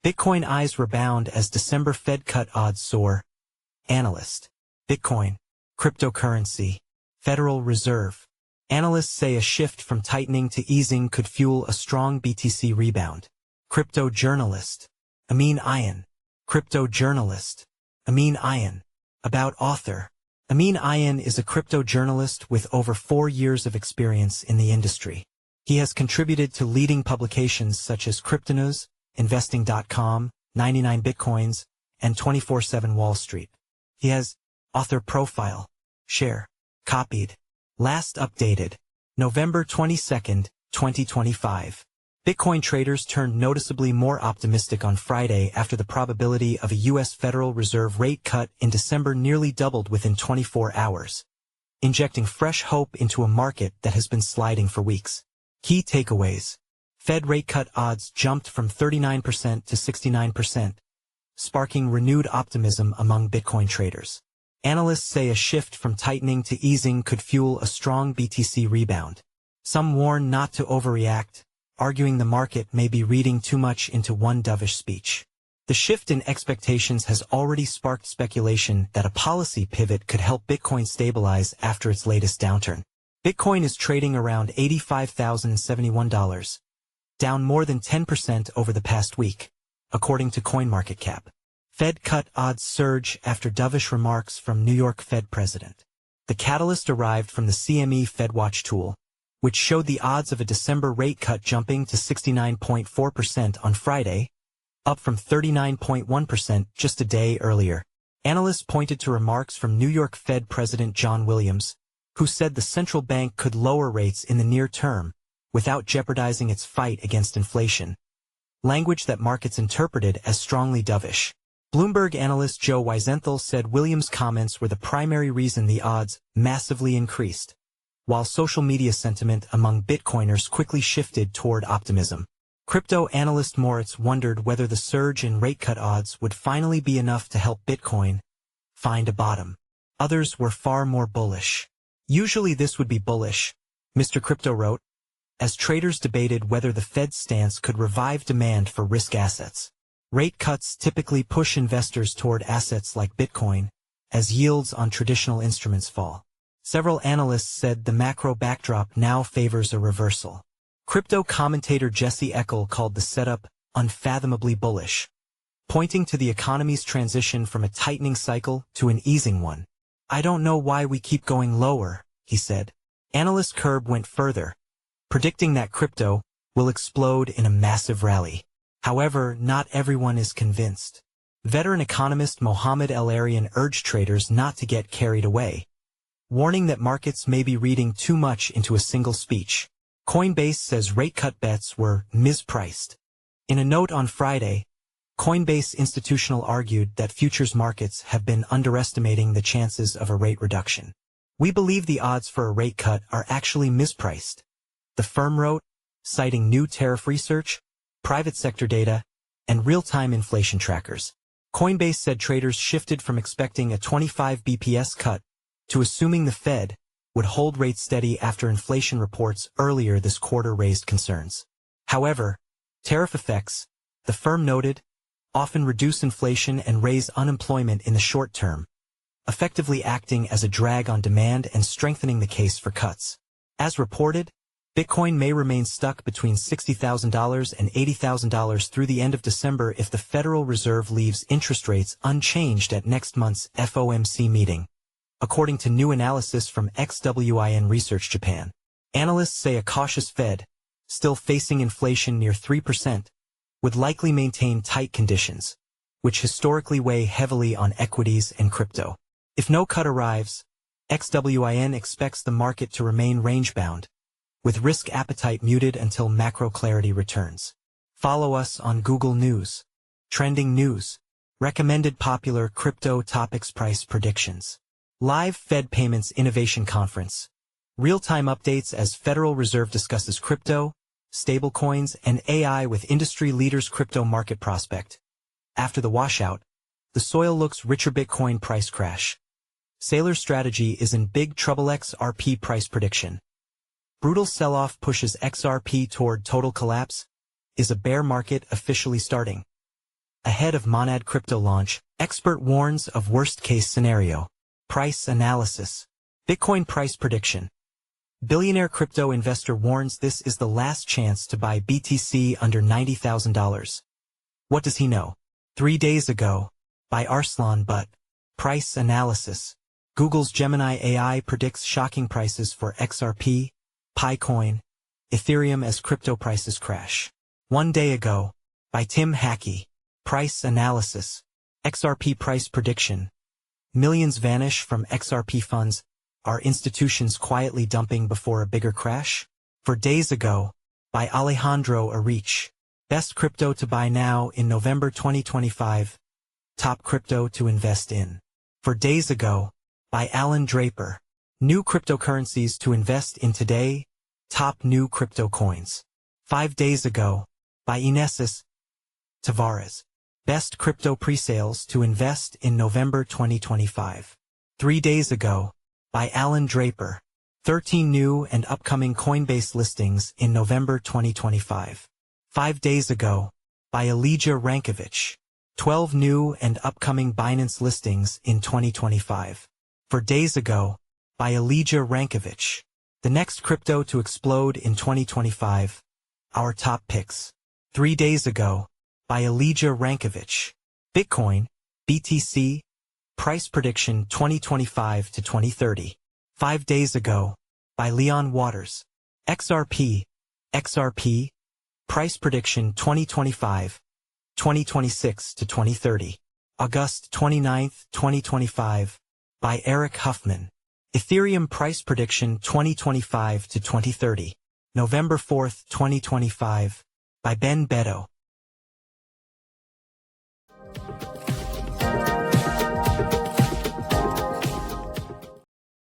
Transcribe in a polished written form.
Bitcoin eyes rebound as December Fed cut odds soar. Analyst. Bitcoin. Cryptocurrency. Federal Reserve. Analysts say a shift from tightening to easing could fuel a strong BTC rebound. Crypto journalist. Amin Ayan. Crypto journalist. Amin Ayan. About author. Amin Ayan is a crypto journalist with over 4 years of experience in the industry. He has contributed to leading publications such as Cryptonews, Investing.com, 99 Bitcoins, and 24/7 Wall Street. He has author profile. Share. Copied. Last updated. November 22, 2025. Bitcoin traders turned noticeably more optimistic on Friday after the probability of a U.S. Federal Reserve rate cut in December nearly doubled within 24 hours, injecting fresh hope into a market that has been sliding for weeks. Key takeaways. Fed rate cut odds jumped from 39% to 69%, sparking renewed optimism among Bitcoin traders. Analysts say a shift from tightening to easing could fuel a strong BTC rebound. Some warn not to overreact, arguing the market may be reading too much into one dovish speech. The shift in expectations has already sparked speculation that a policy pivot could help Bitcoin stabilize after its latest downturn. Bitcoin is trading around $85,071, down more than 10% over the past week, according to CoinMarketCap. Fed cut odds surge after dovish remarks from New York Fed President. The catalyst arrived from the CME FedWatch tool, which showed the odds of a December rate cut jumping to 69.4% on Friday, up from 39.1% just a day earlier. Analysts pointed to remarks from New York Fed President John Williams, who said the central bank could lower rates in the near term without jeopardizing its fight against inflation, language that markets interpreted as strongly dovish. Bloomberg analyst Joe Weisenthal said Williams' comments were the primary reason the odds massively increased, while social media sentiment among Bitcoiners quickly shifted toward optimism. Crypto analyst Moritz wondered whether the surge in rate cut odds would finally be enough to help Bitcoin find a bottom. Others were far more bullish. Usually this would be bullish, Mr. Crypto wrote, as traders debated whether the Fed's stance could revive demand for risk assets. Rate cuts typically push investors toward assets like Bitcoin, as yields on traditional instruments fall. Several analysts said the macro backdrop now favors a reversal. Crypto commentator Jesse Eckel called the setup unfathomably bullish, pointing to the economy's transition from a tightening cycle to an easing one. "I don't know why we keep going lower," he said. Analyst Curb went further, predicting that crypto will explode in a massive rally. However, not everyone is convinced. Veteran economist Mohammed El-Arian urged traders not to get carried away, warning that markets may be reading too much into a single speech. Coinbase says rate cut bets were mispriced. In a note on Friday, Coinbase Institutional argued that futures markets have been underestimating the chances of a rate reduction. "We believe the odds for a rate cut are actually mispriced," the firm wrote, citing new tariff research, private sector data, and real-time inflation trackers. Coinbase said traders shifted from expecting a 25 BPS cut to assuming the Fed would hold rates steady after inflation reports earlier this quarter raised concerns. However, tariff effects, the firm noted, often reduce inflation and raise unemployment in the short term, effectively acting as a drag on demand and strengthening the case for cuts. As reported, Bitcoin may remain stuck between $60,000 and $80,000 through the end of December if the Federal Reserve leaves interest rates unchanged at next month's FOMC meeting, according to new analysis from XWIN Research Japan. Analysts say a cautious Fed, still facing inflation near 3%, would likely maintain tight conditions, which historically weigh heavily on equities and crypto. If no cut arrives, XWIN expects the market to remain range-bound, with risk appetite muted until macro clarity returns. Follow us on Google News. Trending news. Recommended popular crypto topics price predictions. Live Fed Payments Innovation Conference. Real-time updates as Federal Reserve discusses crypto, stablecoins, and AI with industry leaders. Crypto market prospect. After the washout, the soil looks richer. Bitcoin price crash. Sailor's strategy is in big trouble. XRP price prediction. Brutal sell-off pushes XRP toward total collapse. Is a bear market officially starting? Ahead of Monad crypto launch, expert warns of worst-case scenario. Price analysis. Bitcoin price prediction. Billionaire crypto investor warns this is the last chance to buy BTC under $90,000. What does he know? 3 days ago, by Arslan Butt. Price analysis. Google's Gemini AI predicts shocking prices for XRP, Picoin, Ethereum as crypto prices crash. 1 day ago, by Tim Hackey. Price analysis. XRP price prediction. Millions vanish from XRP funds. Are institutions quietly dumping before a bigger crash? 4 days ago, by Alejandro Arich. Best crypto to buy now in November 2025. Top crypto to invest in. 4 days ago, by Alan Draper. New cryptocurrencies to invest in today. Top new crypto coins. 5 days ago, by Inesis Tavares. Best crypto presales to invest in November 2025. 3 days ago, by Alan Draper. 13 new and upcoming Coinbase listings in November 2025. 5 days ago, by Elijah Rankovich. 12 new and upcoming Binance listings in 2025. 4 days ago, by Elijah Rankovich. The next crypto to explode in 2025. Our top picks. 3 days ago, by Elijah Rankovich. Bitcoin, BTC, price prediction 2025 to 2030. 5 days ago, by Leon Waters. XRP, price prediction 2025, 2026 to 2030. August 29, 2025, by Eric Huffman. Ethereum price prediction 2025 to 2030. November 4, 2025, by Ben Beto.